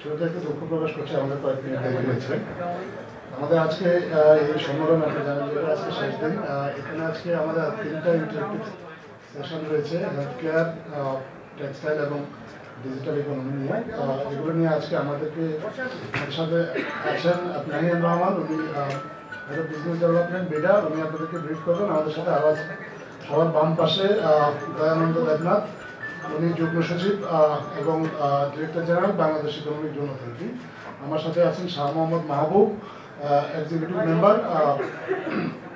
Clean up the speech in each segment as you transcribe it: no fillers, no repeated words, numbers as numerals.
শুরুতে একটু দুঃখ প্রকাশ করছি, আমাদের কয়েক মিনিট দেরি হয়েছে। আমাদের আজকে এই সম্মেলন আপনি জানেন যে আজকে শেষ দিন। এখানে আজকে আমাদের 3টা ইন্টারেক্টিভ সেশন রয়েছে, হেলথ কেয়ার, টেক্সটাইল এবং ডিজিটাল ইকোনমি নিয়ে। এগুলো নিয়ে আজকে আমাদেরকে সাথে আছেন নাহিয়ান রহমান, উনি head of business development BIDA, উনি আপনাদেরকে ব্রিফ করবেন। আমাদের সাথে আবার সবার বাম পাশে দয়ানন্দ দেবনাথ, উনি যুগ্ম সচিব এবং director general Bangladesh economic zone authority. আমার সাথে আছেন শাহ মোহাম্মদ মাহবুব, এক্সিকিউটিভ মেম্বার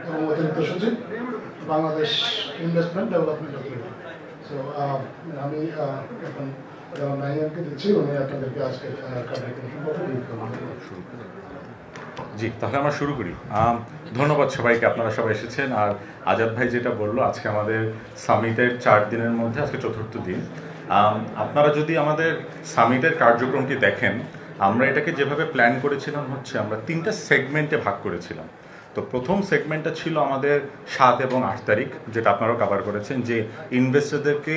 এবং অতিরিক্ত সচিব Bangladesh investment development authority. So আমি এখন নাহিয়ানকে দিচ্ছি, উনি আপনাদেরকে আজকে কার্যক্রম সম্পর্কে ব্রিফ করবেন। জি, তাহলে আমরা শুরু করি। ধন্যবাদ সবাইকে, আপনারা সবাই এসেছেন। আর আজাদ ভাই যেটা বললো, আজকে আমাদের সামিটের 4 দিনের মধ্যে আজকে 4র্থ দিন। আপনারা যদি আমাদের সামিটের কার্যক্রমটি দেখেন, আমরা এটাকে যেভাবে প্ল্যান করেছিলাম হচ্ছে আমরা 3টা সেগমেন্টে ভাগ করেছিলাম। তো প্রথম সেগমেন্টটা ছিল আমাদের 7 এবং 8 তারিখ, যেটা আপনারাও কভার করেছেন, যে ইনভেস্টরদেরকে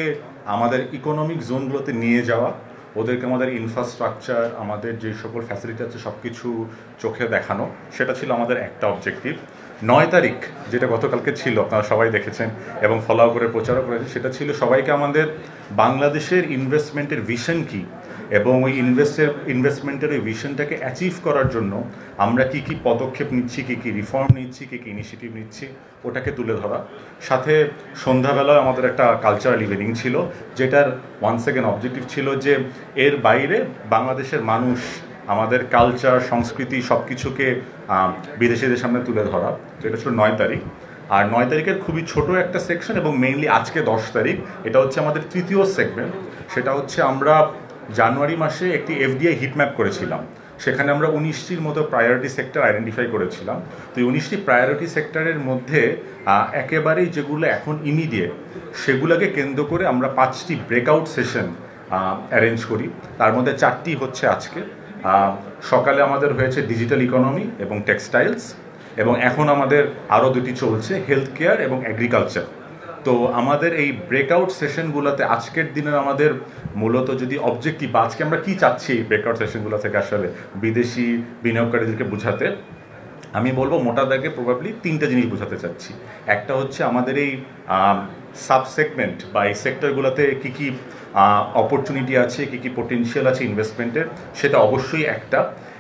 আমাদের ইকোনমিক জোনগুলোতে নিয়ে যাওয়া, ওদেরকে আমাদের ইনফ্রাস্ট্রাকচার, আমাদের যে সকল ফ্যাসিলিটি আছে সব কিছু চোখে দেখানো, সেটা ছিল আমাদের একটা অবজেক্টিভ। 9 তারিখ, যেটা গতকালকে ছিল, আপনারা সবাই দেখেছেন এবং ফলো করে প্রচারও করেছেন, সেটা ছিল সবাইকে আমাদের বাংলাদেশের ইনভেস্টমেন্টের ভিশন কী এবং ওই ইনভেস্টমেন্টের ওই ভিশনটাকে অ্যাচিভ করার জন্য আমরা কি কি পদক্ষেপ নিচ্ছি, কি কি রিফর্ম নিচ্ছি, কি কি ইনিশিয়েটিভ নিচ্ছি, ওটাকে তুলে ধরা। সাথে সন্ধ্যাবেলায় আমাদের একটা কালচারাল ইভেনিং ছিল, যেটার ওয়ান সেকেন্ড অবজেক্টিভ ছিল যে এর বাইরে বাংলাদেশের মানুষ, আমাদের কালচার, সংস্কৃতি সব কিছুকে বিদেশিদের সামনে তুলে ধরা। তো এটা ছিল 9 তারিখ। আর 9 তারিখের খুবই ছোট একটা সেকশন, এবং মেইনলি আজকে 10 তারিখ, এটা হচ্ছে আমাদের তৃতীয় সেগমেন্ট। সেটা হচ্ছে আমরা জানুয়ারি মাসে একটি এফডিআই হিটম্যাপ করেছিলাম, সেখানে আমরা 19টির মতো প্রায়োরিটি সেক্টর আইডেন্টিফাই করেছিলাম। তো এই 19টি প্রায়োরিটি সেক্টরের মধ্যে একেবারেই যেগুলো এখন ইমিডিয়েট, সেগুলোকে কেন্দ্র করে আমরা 5টি ব্রেকআউট সেশন অ্যারেঞ্জ করি। তার মধ্যে 4টি হচ্ছে আজকে। সকালে আমাদের হয়েছে ডিজিটাল ইকোনমি এবং টেক্সটাইলস, এবং এখন আমাদের আরও 2টি চলছে, হেলথ কেয়ার এবং এগ্রিকালচার। তো আমাদের এই ব্রেকআউট সেশনগুলোতে আজকের দিনের আমাদের মূলত যদি অবজেক্টিভ, আজকে আমরা কি চাচ্ছি এই ব্রেকআউট সেশনগুলো থেকে আসলে বিদেশি বিনিয়োগকারীদেরকে বোঝাতে, আমি বলবো মোটা দাগে প্রবাবলি 3টে জিনিস বোঝাতে চাচ্ছি। একটা হচ্ছে আমাদের এই সাবসেগমেন্ট বা এই সেক্টরগুলোতে কী কী অপরচুনিটি আছে, কী কী পোটেনশিয়াল আছে ইনভেস্টমেন্টের, সেটা অবশ্যই একটা।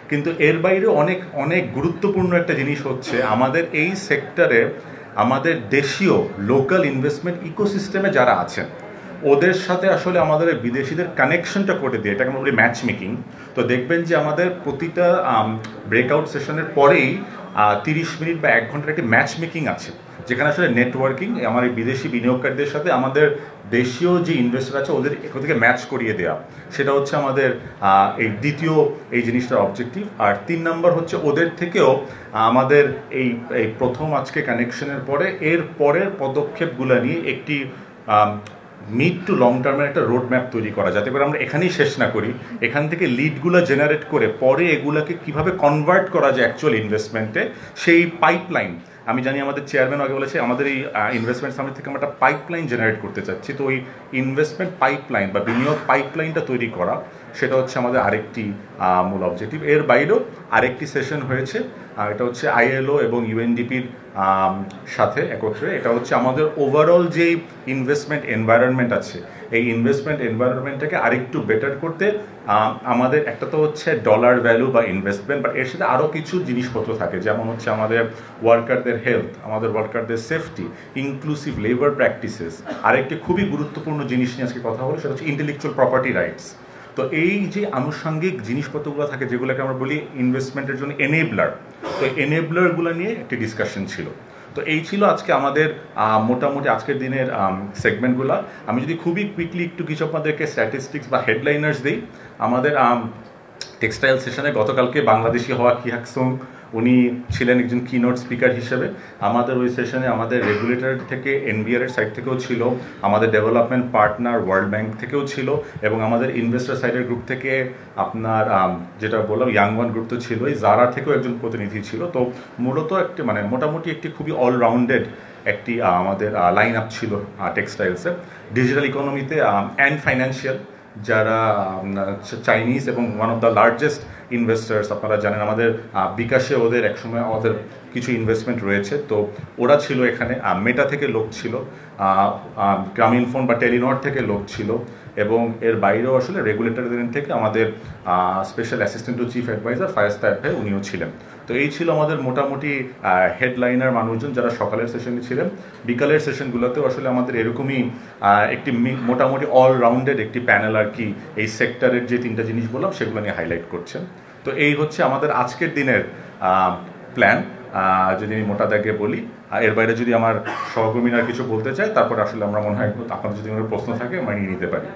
কিন্তু এর বাইরে অনেক অনেক গুরুত্বপূর্ণ একটা জিনিস হচ্ছে আমাদের এই সেক্টরে আমাদের দেশীয় লোকাল ইনভেস্টমেন্ট ইকোসিস্টেমে যারা আছেন, ওদের সাথে আসলে আমাদের বিদেশিদের কানেকশনটা করে দিয়ে, এটাকে আমরা বলি ম্যাচ মেকিং। তো দেখবেন যে আমাদের প্রতিটা ব্রেকআউট সেশনের পরেই 30 মিনিট বা 1 ঘন্টার একটি ম্যাচ মেকিং আছে, যেখানে আসলে নেটওয়ার্কিং, আমার এই বিদেশি বিনিয়োগকারীদের সাথে আমাদের দেশীয় যে ইনভেস্টর আছে ওদের এখান থেকে ম্যাচ করিয়ে দেওয়া, সেটা হচ্ছে আমাদের এই দ্বিতীয় এই জিনিসটার অবজেক্টিভ। আর 3 নম্বর হচ্ছে ওদের থেকেও আমাদের এই প্রথম আজকে কানেকশনের পরে এর পরের পদক্ষেপগুলো নিয়ে একটি মিড টু লং টার্মের একটা রোড ম্যাপ তৈরি করা, যাতে করে আমরা এখানেই শেষ না করি, এখান থেকে লিডগুলো জেনারেট করে পরে এগুলাকে কিভাবে কনভার্ট করা যায় অ্যাকচুয়াল ইনভেস্টমেন্টে, সেই পাইপলাইন। আমি জানি আমাদের চেয়ারম্যান আগে বলেছে আমাদের এই ইনভেস্টমেন্ট সামিট থেকে আমরা একটা পাইপলাইন জেনারেট করতে চাচ্ছি। তো ওই ইনভেস্টমেন্ট পাইপলাইন বা বিনিয়োগ পাইপলাইনটা তৈরি করা, সেটা হচ্ছে আমাদের আরেকটি মূল অবজেক্টিভ। এর বাইরেও আরেকটি সেশন হয়েছে, এটা হচ্ছে আইএলও এবং ইউএনডিপির সাথে একত্রে। এটা হচ্ছে আমাদের ওভারঅল যেই ইনভেস্টমেন্ট এনভায়রনমেন্ট আছে, এই ইনভেস্টমেন্ট এনভায়রনমেন্টটাকে আরেকটু বেটার করতে আমাদের একটা তো হচ্ছে ডলার ভ্যালু বা ইনভেস্টমেন্ট, বাট এর সাথে আরও কিছু জিনিসপত্র থাকে, যেমন হচ্ছে আমাদের ওয়ার্কারদের হেলথ, আমাদের ওয়ার্কারদের সেফটি, ইনক্লুসিভ লেবার প্র্যাকটিসেস। আরেকটি খুবই গুরুত্বপূর্ণ জিনিস নিয়ে আজকে কথা হলো, সেটা হচ্ছে ইন্টেলেকচুয়াল প্রপার্টি রাইটস। তো এই যে আনুষঙ্গিক জিনিসপত্রগুলো থাকে, যেগুলোকে আমরা বলি ইনভেস্টমেন্টের জন্য এনেবলার, তো এনেবলারগুলো নিয়ে একটি ডিসকাশন ছিল। তো এই ছিল আজকে আমাদের মোটামুটি আজকের দিনের সেগমেন্টগুলো। আমি যদি খুবই কুইকলি একটু কিছু আপনাদেরকে স্ট্যাটিস্টিক্স বা হেডলাইনার্স দিই, আমাদের টেক্সটাইল সেশনে গতকালকে বাংলাদেশি হওয়া কিহাকসং, উনি ছিলেন একজন কিনোট স্পিকার হিসেবে। আমাদের ওই সেশনে আমাদের রেগুলেটর থেকে, এনবিআর সাইড থেকেও ছিল, আমাদের ডেভেলপমেন্ট পার্টনার ওয়ার্ল্ড ব্যাংক থেকেও ছিল, এবং আমাদের ইনভেস্টর সাইডের গ্রুপ থেকে আপনার যেটা বললাম ইয়াং ওয়ান গ্রুপ তো ছিলই, জারা থেকেও একজন প্রতিনিধি ছিল। তো মূলত একটি মোটামুটি একটি খুবই অলরাউন্ডেড একটি আমাদের লাইন আপ ছিল টেক্সটাইলসে। ডিজিটাল ইকোনমিতে অ্যান্ড ফাইন্যান্সিয়াল, যারা চাইনিজ এবং one of the largest investors, আপনারা জানেন আমাদের বিকাশে ওদের একসময় ওদের কিছু ইনভেস্টমেন্ট রয়েছে, তো ওরা ছিল এখানে। মেটা থেকে লোক ছিল, গ্রামীণ ফোন বা টেলিনর থেকে লোক ছিল, এবং এর বাইরেও আসলে রেগুলেটরদের থেকে আমাদের special assistant to chief adviser Fayaz Tayeb ভাই উনিও ছিলেন। তো এই ছিল আমাদের মোটামুটি হেডলাইনার মানুষজন যারা সকালের সেশনে ছিলেন। বিকালের সেশনগুলোতেও আসলে আমাদের এরকমই একটি মোটামুটি অলরাউন্ডেড একটি প্যানেল আর কি এই সেক্টরের যে তিনটা জিনিস বললাম সেগুলো নিয়ে হাইলাইট করছেন। তো এই হচ্ছে আমাদের আজকের দিনের প্ল্যান, যদি আমি মোটা দাগে বলি। এর বাইরে যদি আমার সহকর্মীরা কিছু বলতে চায়, তারপর আসলে আমরা মনে হয় আপনাদের যদি কোনো প্রশ্ন থাকে মানিয়ে নিতে পারি।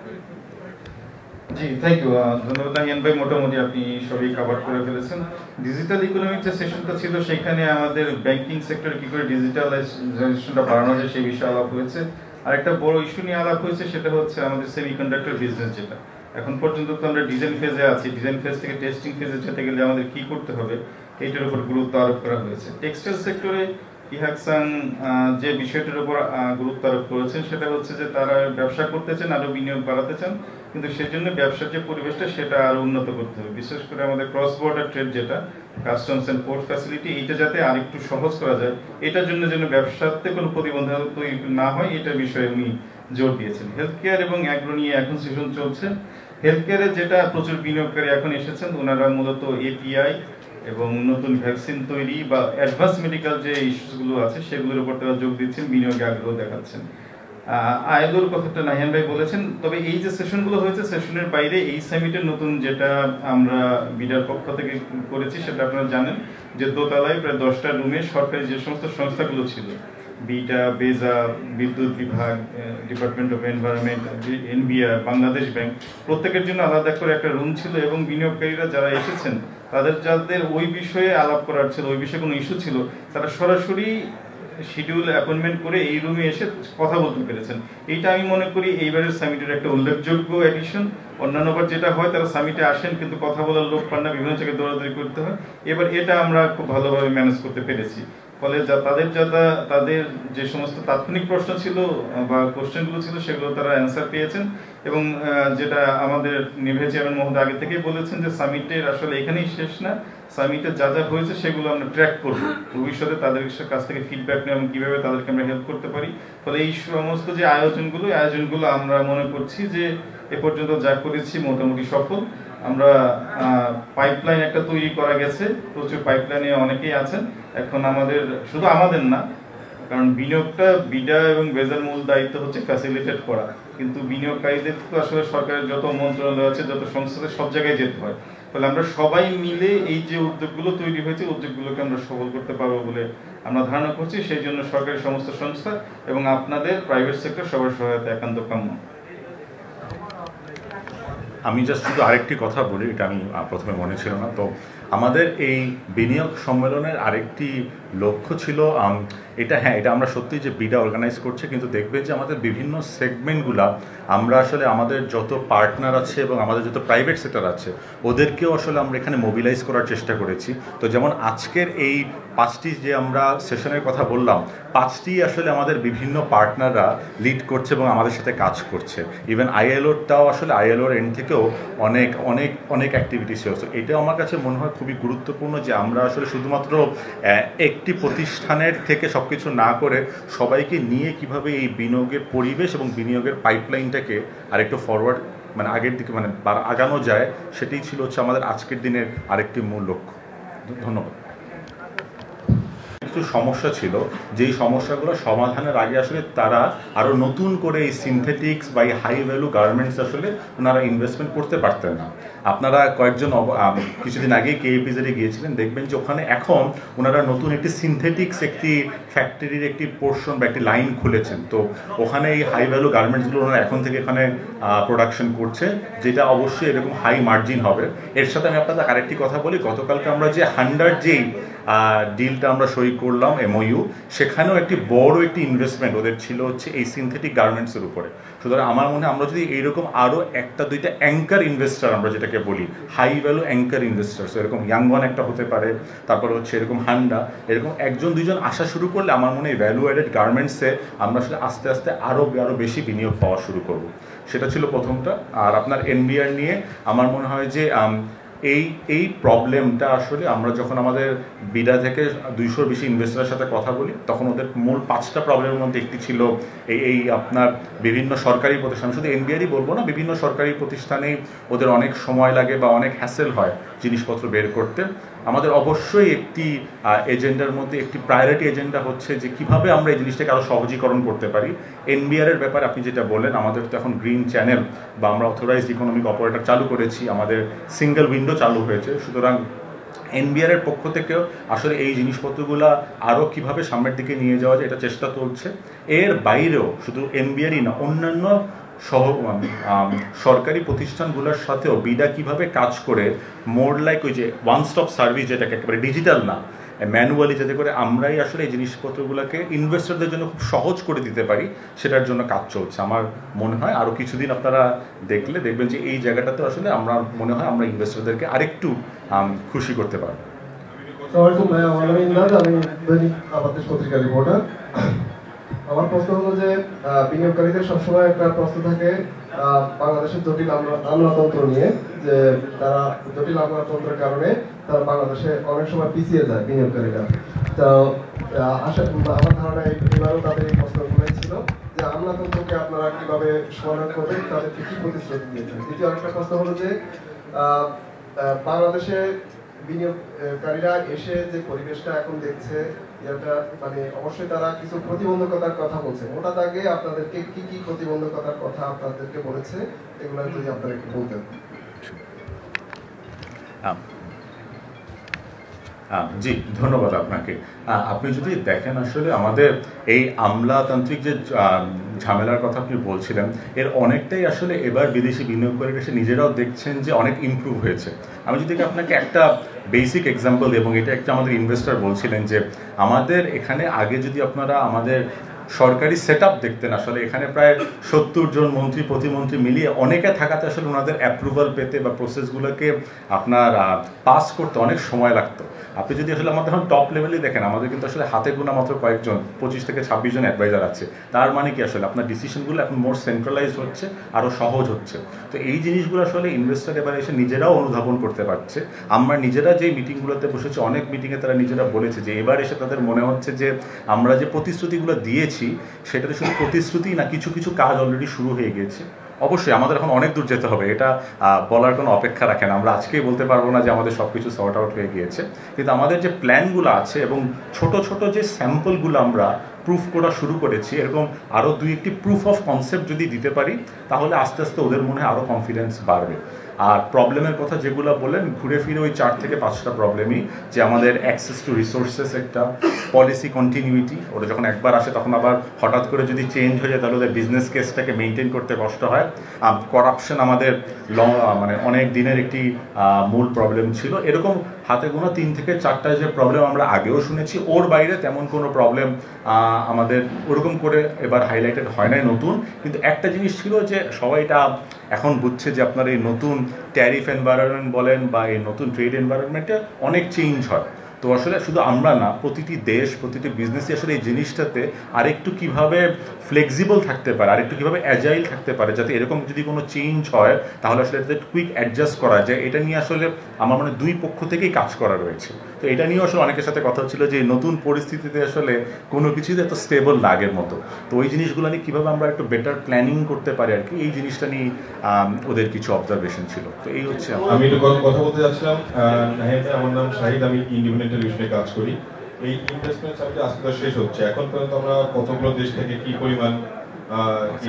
জি, থ্যাংক ইউ, ধন্যবাদ নাহিয়ান ভাই। মোটামুটি আপনি সবই কভার করে ফেলেছেন। ডিজিটাল ইকোনমিক যে সেশনটা ছিল সেখানে আমাদের ব্যাংকিং সেক্টরে কি করে ডিজিটালাইজেশনটা বাড়ানো যায় সেই বিষয়ে আলাপ হয়েছে। আর একটা বড় ইস্যু নিয়ে আলাপ হয়েছে, সেটা হচ্ছে আমাদের সেমিকন্ডাক্টর বিজনেস, যেটা এখন পর্যন্ত তো আমরা ডিজাইন ফেজে আছি। ডিজাইন ফেজ থেকে টেস্টিং ফেজে যেতে গেলে আমাদের কি করতে হবে এইটার উপর গুরুত্ব আরোপ করা হয়েছে। টেক্সটাইল সেক্টরে ইহাকসাং যে বিষয়টির উপর গুরুত্ব আরোপ করেছেন সেটা হচ্ছে যে তারা ব্যবসা করতে চান, আরো বিনিয়োগ বাড়াতে চান, কিন্তু সেজন্য ব্যবসার যে পরিবেশটা সেটা আরো উন্নত করতে হবে। বিশেষ করে আমাদের ক্রস বর্ডার ট্রেড, যেটা কাস্টমস এন্ড পোর্ট ফ্যাসিলিটি, এটা যাতে আরেকটু সহজ করা যায়, এটার জন্য যেন ব্যবসাতে কোনো প্রতিবন্ধকতা তৈরি না হয়, এটা বিষয়ে উনি জোর দিয়েছেন। হেলথ কেয়ার এবং অ্যাগ্রো নিয়ে এখন সেশন চলছে। হেলথ কেয়ারে যেটা প্রচুর বিনিয়োগকারী এখন এসেছেন, ওনারা মূলত এপিআই এবং নতুন ভ্যাকসিন তৈরি বা অ্যাডভান্স মেডিকেল যে ইস্যুসগুলো আছে সেগুলোর উপর তারা যোগ দিচ্ছেন, বিনিয়োগে আগ্রহ দেখাচ্ছেন। আয়েদুর কথাটা নাহিয়ান ভাই বলেছেন। তবে এই যে সেশনগুলো হয়েছে, সেশনের বাইরে এই সামিটের নতুন যেটা আমরা বিডার পক্ষ থেকে করেছি, সেটা আপনারা জানেন যে দোতলায় প্রায় 10টা রুমে সরকারি যে সমস্ত সংস্থাগুলো ছিল, বিটা, বেজা, বিদ্যুৎ বিভাগ, department of environment, NBR, Bangladesh bank, প্রত্যেকের জন্য আলাদা করে একটা রুম ছিল, এবং বিনিয়োগকারীরা যারা এসেছেন তাদের যাদের ওই বিষয়ে আলাপ করার ছিল, ওই বিষয়ে কোনো ইস্যু ছিল, তারা সরাসরি শিডিউল অ্যাপয়েন্টমেন্ট করে এই রুমে এসে কথা বলতে পেরেছেন। এইটা আমি মনে করি এইবারের সামিটের একটা উল্লেখযোগ্য এডিশন। অন্যান্যবার যেটা হয় তারা সামিটে আসেন কিন্তু কথা বলার লোক পান না, বিভিন্ন জায়গায় দৌড়াদৌড়ি করতে হয়। এবার এটা আমরা খুব ভালোভাবে ম্যানেজ করতে পেরেছি। ফলে তাদের যে সমস্ত তাৎক্ষণিক প্রশ্ন ছিল বা কোশ্চেনগুলো ছিল সেগুলো তারা অ্যান্সার পেয়েছেন। এবং যেটা আমাদের নিভে চেয়ারম্যান মহোদয় আগে থেকেই বলেছেন যে সামিটের আসলে এখানেই শেষ না, সামিটে যা যা হয়েছে সেগুলো আমরা ট্র্যাক করব, ভবিষ্যতে তাদের কাছ থেকে ফিডব্যাক নেব এবং কিভাবে তাদেরকে আমরা হেল্প করতে পারি। ফলে এই সমস্ত যে আয়োজনগুলো আমরা মনে করছি যে এ পর্যন্ত যা করেছি মোটামুটি সফল। আমরা পাইপলাইন একটা তৈরি করা গেছে, প্রচুর পাইপলাইনে অনেকেই আছেন। এখন শুধু আমাদের না, কারণ বিনিয়োগটা বিডা এবং বেজার মূল দায়িত্ব হচ্ছে ফ্যাসিলিটেট করা, কিন্তু বিনিয়োগকারীদের তো আসলে সরকারের যত মন্ত্রণালয় আছে, যত সংস্থা, সব জায়গায় যেতে হয়। ফলে আমরা সবাই মিলে এই যে উদ্যোগগুলো তৈরি হয়েছে, উদ্যোগগুলোকে আমরা সফল করতে পারবো বলে আমরা ধারণা করছি। সেই জন্য সরকারি সমস্ত সংস্থা এবং আপনাদের প্রাইভেট সেক্টর সবার সহায়তা একান্ত কাম্য। আমি জাস্ট শুধু আরেকটি কথা বলি, এটা আমি প্রথমে মনে ছিল না। তো আমাদের এই বিনিয়োগ সম্মেলনের আরেকটি লক্ষ্য ছিল এটা আমরা সত্যি যে বিডা অর্গানাইজ করছে, কিন্তু দেখবেন যে আমাদের বিভিন্ন সেগমেন্টগুলা আমরা আসলে আমাদের যত পার্টনার আছে এবং আমাদের যত প্রাইভেট সেক্টর আছে ওদেরকেও আসলে আমরা এখানে মোবিলাইজ করার চেষ্টা করেছি। তো যেমন আজকের এই 5টি যে আমরা সেশনের কথা বললাম, 5টি আসলে আমাদের বিভিন্ন পার্টনাররা লিড করছে এবং আমাদের সাথে কাজ করছে। ইভেন আইএলওটাও আসলে আইএলওর এন্ড থেকেও অনেক অনেক অনেক অ্যাক্টিভিটিস হচ্ছে। এটাও আমার কাছে মনে হয় খুবই গুরুত্বপূর্ণ যে আমরা আসলে শুধুমাত্র একটি প্রতিষ্ঠানের থেকে সব কিছু না করে সবাইকে নিয়ে কিভাবে এই বিনিয়োগের পরিবেশ এবং বিনিয়োগের পাইপলাইনটাকে আরেকটু ফরওয়ার্ড আগের দিকে আগানো যায়, সেটাই ছিল হচ্ছে আমাদের আজকের দিনের আরেকটি মূল লক্ষ্য। ধন্যবাদ। কিছু সমস্যা ছিল, যেই সমস্যাগুলো সমাধানের আগে আসলে তারা আরও নতুন করে এই সিনথেটিক্স বা এই হাই ভ্যালু গার্মেন্টস আসলে ওনারা ইনভেস্টমেন্ট করতে পারতেন না। আপনারা কয়েকজন কিছুদিন আগেই কেএপিজেডে গিয়েছিলেন, দেখবেন যে ওখানে এখন ওনারা নতুন একটি সিনথেটিক্স একটি ফ্যাক্টরির একটি পোর্শন বা একটি লাইন খুলেছেন। তো ওখানে এই হাই ভ্যালু গার্মেন্টসগুলো ওনারা এখন থেকে এখানে প্রোডাকশন করছে, যেটা অবশ্যই এরকম হাই মার্জিন হবে। এর সাথে আমি আপনাদের আরেকটি কথা বলি, গতকালকে আমরা যে 100 যেই ডিলটা আমরা সই করলাম এমওইউ, সেখানেও একটি বড় একটি ইনভেস্টমেন্ট ওদের ছিল হচ্ছে এই সিনথেটিক গার্মেন্টসের উপরে। সুতরাং আমার মনে হয় আমরা যদি এইরকম আরও একটা দুইটা অ্যাঙ্কার ইনভেস্টার আমরা যেটাকে বলি, হাই ভ্যালু অ্যাঙ্কার ইনভেস্টার্স, এরকম ইয়াংওয়ান একটা হতে পারে, তারপর হচ্ছে এরকম হান্ডা, এরকম একজন দুইজন আসা শুরু করলে আমার মনে হয় ভ্যালু অ্যাডেড গার্মেন্টসে আমরা আসলে আস্তে আস্তে আরও বেশি বিনিয়োগ পাওয়া শুরু করব। সেটা ছিল প্রথমটা। আর আপনার এনবিআর নিয়ে আমার মনে হয় যে এই প্রবলেমটা আসলে আমরা যখন আমাদের বিডা থেকে 200-র বেশি ইনভেস্টরের সাথে কথা বলি, তখন ওদের মূল 5টা প্রবলেমের মধ্যে একটি ছিল এই আপনার বিভিন্ন সরকারি প্রতিষ্ঠান, শুধু এনবিআরই বলবো না, বিভিন্ন সরকারি প্রতিষ্ঠানেই ওদের অনেক সময় লাগে বা অনেক হ্যাসেল হয় জিনিসপত্র বের করতে। আমাদের অবশ্যই একটি এজেন্ডার মধ্যে একটি প্রায়োরিটি এজেন্ডা হচ্ছে যে কিভাবে আমরা এই জিনিসটাকে আরও সহজীকরণ করতে পারি। এনবিআরের ব্যাপারে আপনি যেটা বললেন, আমাদের তো এখন গ্রিন চ্যানেল বা আমরা অথরাইজড ইকোনমিক অপারেটর চালু করেছি, আমাদের সিঙ্গেল উইন্ডো চালু হয়েছে। সুতরাং এনবিআরের পক্ষ থেকেও আসলে এই জিনিসপত্রগুলো আরও কীভাবে সামনের দিকে নিয়ে যাওয়া যায় এটা চেষ্টা চলছে। এর বাইরেও শুধু এনবিআরই না, অন্যান্য সরকারি প্রতিষ্ঠানগুলোর সাথেও বিডা কিভাবে কাজ করে মোর লাইক ওই যে ওয়ান স্টপ সার্ভিস, যেটাকে একেবারে ডিজিটাল না, ম্যানুয়ালি, যাতে করে আমরাই আসলে এই জিনিসপত্রগুলোকে ইনভেস্টরদের জন্য খুব সহজ করে দিতে পারি, সেটার জন্য কাজ চলছে। আমার মনে হয় আরও কিছুদিন আপনারা দেখবেন যে এই জায়গাটাতে আসলে আমরা মনে হয় আমরা ইনভেস্টরদেরকে আরেকটু খুশি করতে পারবো। আমি দৈনিক আমাদের পত্রিকার রিপোর্টার। আমার প্রশ্ন হলো যে বিনিয়োগকারীদের সবসময় একটা প্রশ্ন থাকে বাংলাদেশের জটিল আমলাতন্ত্র নিয়ে, যে তারা জটিল আমলাতন্ত্রের কারণে তারা বাংলাদেশে অনেক সময় পিছিয়ে যায় বিনিয়োগকারীরা। তো আমার ধারণা এবারও তাদের এই প্রশ্নগুলোই ছিল যে আমলাতন্ত্রকে আপনারা কিভাবে সমাধান করবেন, তাদেরকে কি প্রতিশ্রুতি দিয়েছেন। দ্বিতীয় আরেকটা প্রশ্ন হলো যে বাংলাদেশে বিনিয়োগকারীরা এসে যে পরিবেশটা এখন দেখছে, যেটা মানে অবশ্যই তারা কিছু প্রতিবন্ধকতার কথা বলছে, ওটা আগে আপনাদেরকে কি কি প্রতিবন্ধকতার কথা আপনাদেরকে বলেছে, এগুলো যদি আপনারা একটু বলতেন। জি, ধন্যবাদ আপনাকে। আপনি যদি দেখেন আসলে আমাদের এই আমলাতান্ত্রিক যে ঝামেলার কথা আপনি বলছিলেন, এর অনেকটাই আসলে এবার বিদেশি বিনিয়োগকারীরা এসে নিজেরাও দেখছেন যে অনেক ইমপ্রুভ হয়েছে। আমি যদি আপনাকে একটা বেসিক এক্সাম্পল, এবং এটা একটা আমাদের ইনভেস্টর বলছিলেন যে আমাদের এখানে আগে যদি আপনারা আমাদের সরকারি সেট আপ দেখতেন, আসলে এখানে প্রায় 70 জন মন্ত্রী প্রতিমন্ত্রী মিলিয়ে অনেকে থাকাতে আসলে ওনাদের অ্যাপ্রুভাল পেতে বা প্রসেসগুলোকে আপনার পাস করতে অনেক সময় লাগতো। আপনি যদি আসলে আমাদের এখন টপ লেভেলে দেখেন, আমাদের কিন্তু আসলে হাতে গোনা মাত্র কয়েকজন, 25 থেকে 26 জন অ্যাডভাইজার আছে। তার মানে কি আসলে আপনার ডিসিশনগুলো এখন মোর সেন্ট্রালাইজড হচ্ছে, আরও সহজ হচ্ছে। তো এই জিনিসগুলো আসলে ইনভেস্টার এবার এসে নিজেরাও অনুধাবন করতে পারছে। আমরা নিজেরা যে মিটিংগুলোতে বসেছি, অনেক মিটিংয়ে তারা নিজেরা বলেছে যে এবার এসে তাদের মনে হচ্ছে যে আমরা যে প্রতিশ্রুতিগুলো দিয়েছি সেটাতে শুধু প্রতিশ্রুতি না, কিছু কিছু কাজ অলরেডি শুরু হয়ে গেছে। অবশ্যই আমাদের এখন অনেক দূর যেতে হবে, এটা বলার কোনো অপেক্ষা রাখে না। আমরা আজকেই বলতে পারবো না যে আমাদের সব কিছু সর্ট আউট হয়ে গিয়েছে, কিন্তু আমাদের যে প্ল্যানগুলো আছে এবং ছোট ছোট যে স্যাম্পলগুলো আমরা প্রুফ করা শুরু করেছি, এরকম আরও 2-1টি প্রুফ অফ কনসেপ্ট যদি দিতে পারি, তাহলে আস্তে আস্তে ওদের মনে আরও কনফিডেন্স বাড়বে। আর প্রবলেমের কথা যেগুলো বলেন, ঘুরে ফিরে ওই 4 থেকে 5টা প্রবলেমই, যে আমাদের অ্যাক্সেস টু রিসোর্সেস, একটা পলিসি কন্টিনিউইটি, ওরা যখন একবার আসে তখন আবার হঠাৎ করে যদি চেঞ্জ হয়ে যায় তাহলে ওদের বিজনেস কেসটাকে মেনটেন করতে কষ্ট হয়। করাপশন আমাদের মানে অনেক দিনের একটি মূল প্রবলেম ছিল। এরকম হাতে গোনা 3 থেকে 4টা যে প্রবলেম আমরা আগেও শুনেছি, ওর বাইরে তেমন কোনো প্রবলেম আমাদের ওরকম করে এবার হাইলাইটেড হয় নাই নতুন। কিন্তু একটা জিনিস ছিল যে সবাইটা এখন বুঝছে যে আপনার এই নতুন ট্যারিফ এনভায়রনমেন্ট বলেন বা এই নতুন ট্রেড এনভায়রনমেন্টে অনেক চেঞ্জ হয়। তো আসলে শুধু আমরা না, প্রতিটি দেশ, প্রতিটি বিজনেসই আসলে এই জিনিসটাতে আরেকটু কীভাবে ফ্লেক্সিবল থাকতে পারে, আরেকটু কীভাবে অ্যাজাইল থাকতে পারে, যাতে এরকম যদি কোনো চেঞ্জ হয় তাহলে আসলে এটাতে কুইক অ্যাডজাস্ট করা যায়। এটা নিয়ে আসলে আমার মনে 2 পক্ষ থেকেই কাজ করা রয়েছে। তো এটা নিয়েও আসলে অনেকের সাথে কথা হচ্ছিল যে নতুন পরিস্থিতিতে আসলে কোনো কিছুই এত স্টেবল না আগের মতো। তো ওই জিনিসগুলো নিয়ে কীভাবে আমরা একটু বেটার প্ল্যানিং করতে পারি আর কি, এই জিনিসটা নিয়ে ওদের কিছু অবজারভেশন ছিল। তো এই হচ্ছে। আমি একটু কথা বলতে যাচ্ছিলাম। আমার নাম শাহিদ, আমি ইন্ডিপেন্ডেন্ট টেলিভিশনে কাজ করি। এই ইনভেস্টমেন্ট সামিট আজকে তো শেষ হচ্ছে, এখন পর্যন্ত আমরা কতগুলো দেশ থেকে কি পরিমাণ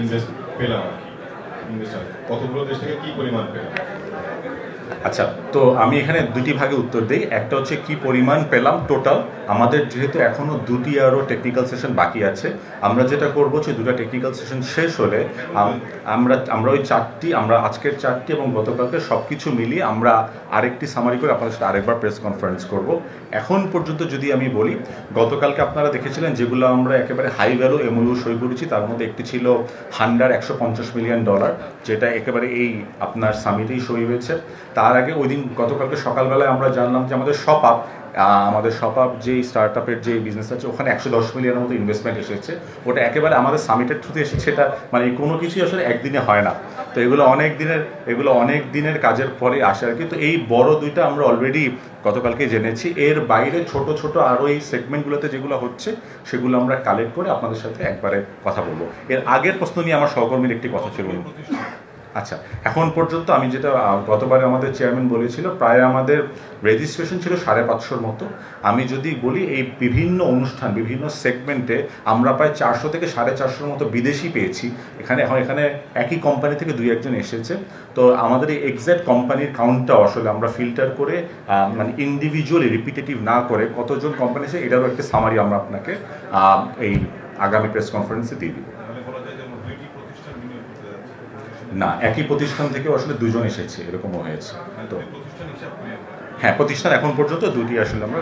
ইনভেস্ট পেলাম আর কি? ইনভেস্টার কতগুলো দেশ থেকে কি পরিমাণ পেলেন? আচ্ছা, তো আমি এখানে দুটি ভাগে উত্তর দিই। একটা হচ্ছে কি পরিমাণ পেলাম টোটাল। আমাদের যেহেতু এখনও দুটি আরও টেকনিক্যাল সেশন বাকি আছে, আমরা যেটা করবো যে দুটো টেকনিক্যাল সেশন শেষ হলে আমরা ওই চারটি, আমরা আজকের চারটি এবং গতকালকে সব কিছু মিলিয়ে আমরা আরেকটি সামারি করে আপনাদের সাথে আরেকবার প্রেস কনফারেন্স করব। এখন পর্যন্ত যদি আমি বলি, গতকালকে আপনারা দেখেছিলেন যেগুলো আমরা একেবারে হাই ভ্যালু এমওইউ সই করেছি, তার মধ্যে একটি ছিল হান্ডার $150 মিলিয়ন, যেটা একেবারে এই আপনার সামিটেই সই হয়েছে। তার আগে ওই দিন গতকালকে সকালবেলায় আমরা জানলাম যে আমাদের শপআপ যে স্টার্ট আপের যে বিজনেস আছে ওখানে $110 মিলিয়নের মতো ইনভেস্টমেন্ট এসেছে। ওটা একেবারে আমাদের সামিটের থ্রুতে এসেছে। সেটা মানে কোনো কিছুই আসলে একদিনে হয় না, তো এগুলো অনেক দিনের কাজের পরে আসে আর কি। তো এই বড় দুইটা আমরা অলরেডি গতকালকে জেনেছি। এর বাইরে ছোট ছোট আরও এই সেগমেন্টগুলোতে যেগুলো হচ্ছে সেগুলো আমরা কালেক্ট করে আপনাদের সাথে একবারে কথা বলবো। এর আগের প্রশ্ন নিয়ে আমার সহকর্মীর একটি কথা ছিল। আচ্ছা, এখন পর্যন্ত আমি যেটা গতবারে আমাদের চেয়ারম্যান বলেছিল, প্রায় আমাদের রেজিস্ট্রেশন ছিল 550-র মতো। আমি যদি বলি এই বিভিন্ন অনুষ্ঠান, বিভিন্ন সেগমেন্টে আমরা প্রায় 400 থেকে 450-র মতো বিদেশি পেয়েছি। এখানে একই কোম্পানি থেকে 2-1 জন এসেছে। তো আমাদের এই এক্স্যাক্ট কোম্পানির কাউন্টটাও আসলে আমরা ফিল্টার করে মানে ইন্ডিভিজুয়ালি রিপিটেটিভ না করে কতজন কোম্পানি এসে এটারও একটা সামারি আমরা আপনাকে এই আগামী প্রেস কনফারেন্সে দিয়ে দিব। না, একই প্রতিষ্ঠান থেকে আসলে 2 জন এসেছে, এরকমও হয়েছে। তো হ্যাঁ, প্রতিষ্ঠান এখন পর্যন্ত 2টি আসলে আমরা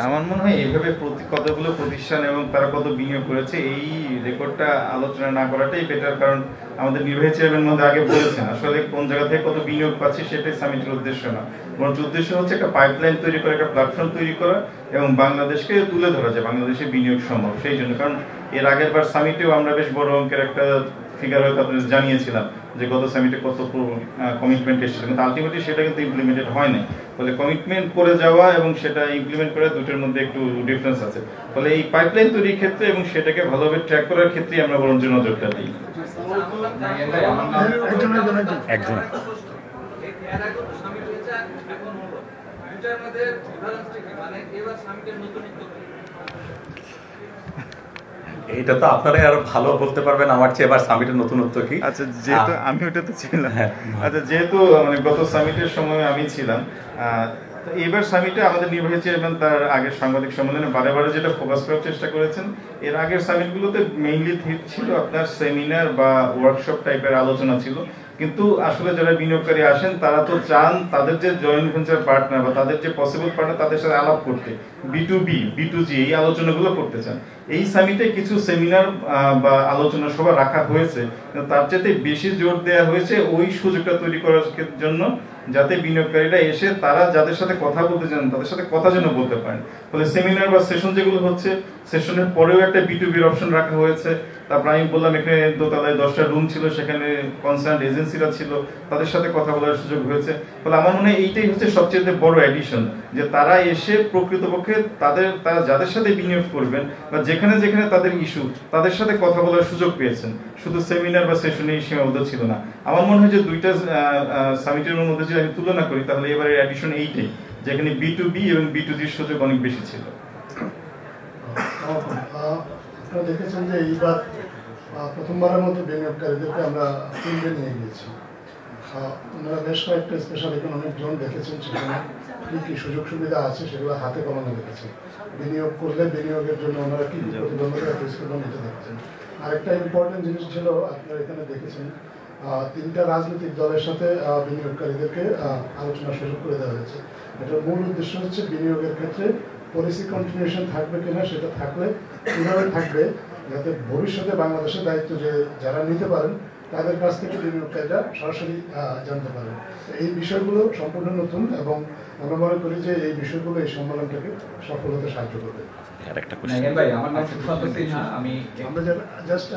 আমার মনে হয় এইভাবে কতগুলো প্রতিষ্ঠান এবং তারা কত বিনিয়োগ করেছে এই রেকর্ডটা আলোচনা না করাটাই বেটার। কারণ আমাদের নির্বাহী চেয়ারম্যান মধ্যে আগে বলেছেন আসলে কোন জায়গা থেকে কত বিনিয়োগ পাচ্ছে সেটাই সামিটের উদ্দেশ্য না, বরঞ্চ উদ্দেশ্য হচ্ছে একটা পাইপলাইন তৈরি করা, একটা প্ল্যাটফর্ম তৈরি করা এবং বাংলাদেশকে তুলে ধরা যায় বাংলাদেশে বিনিয়োগ সম্ভব। সেই জন্য, কারণ এর আগের বার সামিটেও আমরা বেশ বড় অঙ্কের একটা ফিগার হয়তো আপনাদের জানিয়েছিলাম যে গত সামিটে কত কমিটমেন্ট এসেছিল, কিন্তু আলটিমেটলি সেটা কিন্তু ইমপ্লিমেন্টেড হয় নাই। ফলে কমিটমেন্ট করে যাওয়া এবং সেটা ইমপ্লিমেন্ট করা দুটোর মধ্যে একটু ডিফারেন্স আছে। ফলে এই পাইপলাইন তৈরির ক্ষেত্রে এবং সেটাকে ভালোভাবে ট্র্যাক করার ক্ষেত্রে আমরা বরঞ্চ নজরটা দিই। একজন এটা তো আপনারাই আরো ভালো বলতে পারবেন আমার চেয়ে। এবার সামিটের নতুনত্ব কি? আচ্ছা, যেহেতু আমি ওটাতে ছিলাম, আচ্ছা যেহেতু মানে গত সামিটের সময় আমি ছিলাম, এবার সামিটে আমাদের নির্বাহী চেয়ারম্যান তার আগের সাংবাদিক সম্মেলনে বারে যেটা ফোকাস করার চেষ্টা করেছেন, এর আগের সামিটগুলোতে মেইনলি ছিল আপনার সেমিনার বা ওয়ার্কশপ টাইপের আলোচনা ছিল। কিন্তু আসলে যারা বিনিয়োগকারী আসেন তারা তো চান তাদের যে জয়েন্ট ভেঞ্চার পার্টনার বা তাদের যে পসিবল পার্টনার তাদের সাথে আলাপ করতে, B2B, B2G এই আলোচনাগুলো করতে চান। এই সামিটে কিছু সেমিনার বা আলোচনা সভা রাখা হয়েছে, তার চাইতে বেশি জোর দেওয়া হয়েছে ওই সুযোগটা তৈরি করার জন্য, যাতে বিনিয়োগকারীরা এসে তারা যাদের সাথে কথা বলতে চান তাদের সাথে কথা যেন বলতে পারেন। ফলে সেমিনার বা সেশন যেগুলো হচ্ছে, সেশনের পরেও একটা B2B অপশন রাখা হয়েছে। তারপর আমি বললাম এখানে দোতলায় 10টা রুম ছিল, সেখানে কনসার্ন এজেন্সিরা ছিল, তাদের সাথে কথা বলার সুযোগ হয়েছে। ফলে আমার মনে হয় এইটাই হচ্ছে সবচেয়ে বড় এডিশন, যে তারা এসে প্রকৃতপক্ষে তারা যাদের সাথে বিনিয়োগ করবেন বা যেখানে তাদের ইস্যু তাদের সাথে কথা বলার সুযোগ পেয়েছেন, শুধু সেমিনার বা সেশনেই সীমাবদ্ধ ছিল না। আমার মনে হয় যে দুইটা সামিটের মধ্যে যদি আমি তুলনা করি তাহলে এবারে এডিশন এইটাই, যেখানে B2B এবং B2Gর সুযোগ অনেক বেশি ছিল। আপনারা দেখেছেন যে এইবার প্রথমবারের মতো বিনিয়োগকারীদেরকে আমরা ফিল্ডে নিয়ে গিয়েছি। ওনারা বেশ কয়েকটা স্পেশাল ইকোনমিক জোন দেখেছেন, সেখানে কী কী সুযোগ সুবিধা আছে সেগুলো হাতে কলমে দেখেছেন। বিনিয়োগ করলে বিনিয়োগের জন্য ওনারা কী কী প্রতিবন্ধকতা ফেস করবেন এটা দেখেছেন। আরেকটা ইম্পর্টেন্ট জিনিস ছিল, আপনারা এখানে দেখেছেন 3টা রাজনৈতিক দলের সাথে বিনিয়োগকারীদেরকে আলোচনার সুযোগ করে দেওয়া হয়েছে। এটার মূল উদ্দেশ্য হচ্ছে বিনিয়োগের ক্ষেত্রে পলিসি কন্টিনিউশন থাকবে কিনা, সেটা থাকলে কীভাবে থাকবে, যাতে ভবিষ্যতে বাংলাদেশের দায়িত্ব যে যারা নিতে পারেন তাদের কাছ থেকে বিনিয়োগকারীরা সরাসরি জানতে পারেন। এই বিষয়গুলো সম্পূর্ণ নতুন এবং আমরা মনে করি যে এই বিষয়গুলো এই সম্মেলনটাকে সফল হতে সাহায্য করবে। আমার নাম সুশান্ত সিনহা, আমরা জাস্ট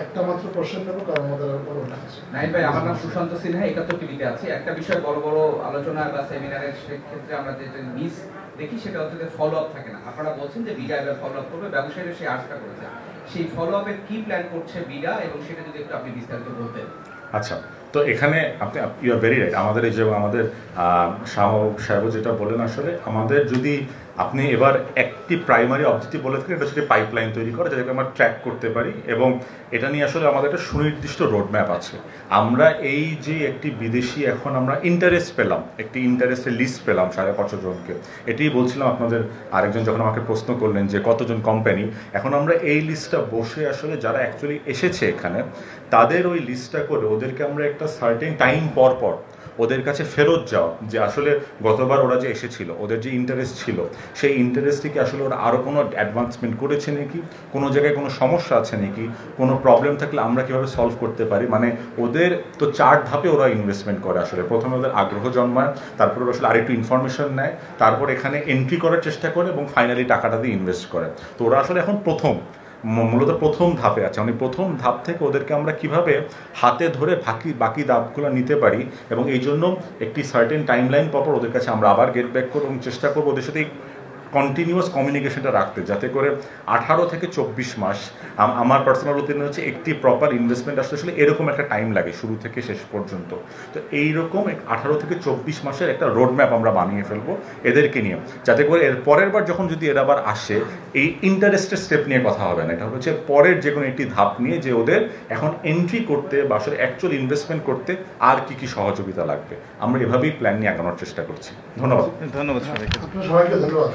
একটা মাত্র কোশ্চেন নেব, কারণ আমাদের বড় কিছু নাইন ভাই। আমার নাম সুশান্ত সিনহা, 71 টিভিতে আছে। একটা বিষয় বড় আলোচনা বা সেমিনারের ক্ষেত্রে আমরা যেটা মিস দেখি সেটা হচ্ছে যে ফলো আপ থাকে না। আপনারা বলছেন যে বিডা এবার ফলো আপ করবে, ব্যবসায়ীরা সেই আশা করেছে, সেই ফলো আপের কি প্ল্যান করছে বিডা, এবং সেটা যদি একটু আপনি বিস্তারিত বলতেন। আচ্ছা, তো এখানে আপনি ইউ আর ভেরি রাইট। আমাদের এই যে আমাদের সাহেব যেটা বলেন, আসলে আমাদের যদি আপনি এবার একটি প্রাইমারি অবজেক্টিভ বলে থাকেন, এটা হচ্ছে পাইপলাইন তৈরি করা, যাতে আমরা ট্র্যাক করতে পারি, এবং এটা নিয়ে আসলে আমাদের একটা সুনির্দিষ্ট রোডম্যাপ আছে। আমরা এই যে একটি বিদেশি এখন আমরা ইন্টারেস্ট পেলাম, একটি ইন্টারেস্টের লিস্ট পেলাম 550 জনকে, এটাই বলছিলাম আপনাদের আরেকজন যখন আমাকে প্রশ্ন করলেন যে কতজন কোম্পানি, এখন আমরা এই লিস্টটা বসে আসলে যারা অ্যাকচুয়ালি এসেছে এখানে তাদের ওই লিস্টটা করে ওদেরকে আমরা একটা সার্টেন টাইম পর পর ওদের কাছে ফেরত যাওয়া, যে আসলে গতবার ওরা যে এসেছিল ওদের যে ইন্টারেস্ট ছিল সেই ইন্টারেস্টটিকে আসলে ওরা আরও কোনো অ্যাডভান্সমেন্ট করেছে নাকি, কোনো জায়গায় কোনো সমস্যা আছে নাকি, কোনো প্রবলেম থাকলে আমরা কীভাবে সলভ করতে পারি। মানে ওদের তো 4 ধাপে ওরা ইনভেস্টমেন্ট করে। আসলে প্রথমে ওদের আগ্রহ জন্মায়, তারপরে ওরা আসলে আরেকটু ইনফরমেশন নেয়, তারপর এখানে এন্ট্রি করার চেষ্টা করে এবং ফাইনালি টাকাটা দিয়ে ইনভেস্ট করে। তো ওরা আসলে এখন মূলত প্রথম ধাপে আছে। মানে প্রথম ধাপ থেকে ওদেরকে আমরা কিভাবে হাতে ধরে বাকি ধাপগুলো নিতে পারি, এবং এই জন্য একটি সার্টেন টাইম লাইন পর ওদের কাছে আমরা আবার গেট ব্যাক করবো এবং চেষ্টা করবো ওদের সাথে কন্টিনিউয়াস কমিউনিকেশনটা রাখতে, যাতে করে 18 থেকে 24 মাস, আমার পার্সোনাল ওপিনিয়ন হচ্ছে একটি প্রপার ইনভেস্টমেন্ট আসলে এরকম একটা টাইম লাগে শুরু থেকে শেষ পর্যন্ত। তো এইরকম 18 থেকে 24 মাসের একটা রোডম্যাপ আমরা বানিয়ে ফেলবো এদেরকে নিয়ে, যাতে করে এর পরের বার যখন যদি এরা আবার আসে এই ইন্টারেস্টের স্টেপ নিয়ে কথা হবে না, এটা হচ্ছে পরের যে কোনো একটি ধাপ নিয়ে, যে ওদের এখন এন্ট্রি করতে বা আসলে অ্যাকচুয়াল ইনভেস্টমেন্ট করতে আর কি সহযোগিতা লাগবে। আমরা এভাবেই প্ল্যান নিয়ে আগানোর চেষ্টা করছি। ধন্যবাদ। ধন্যবাদ সবাইকে। আপনার সবাইকে ধন্যবাদ।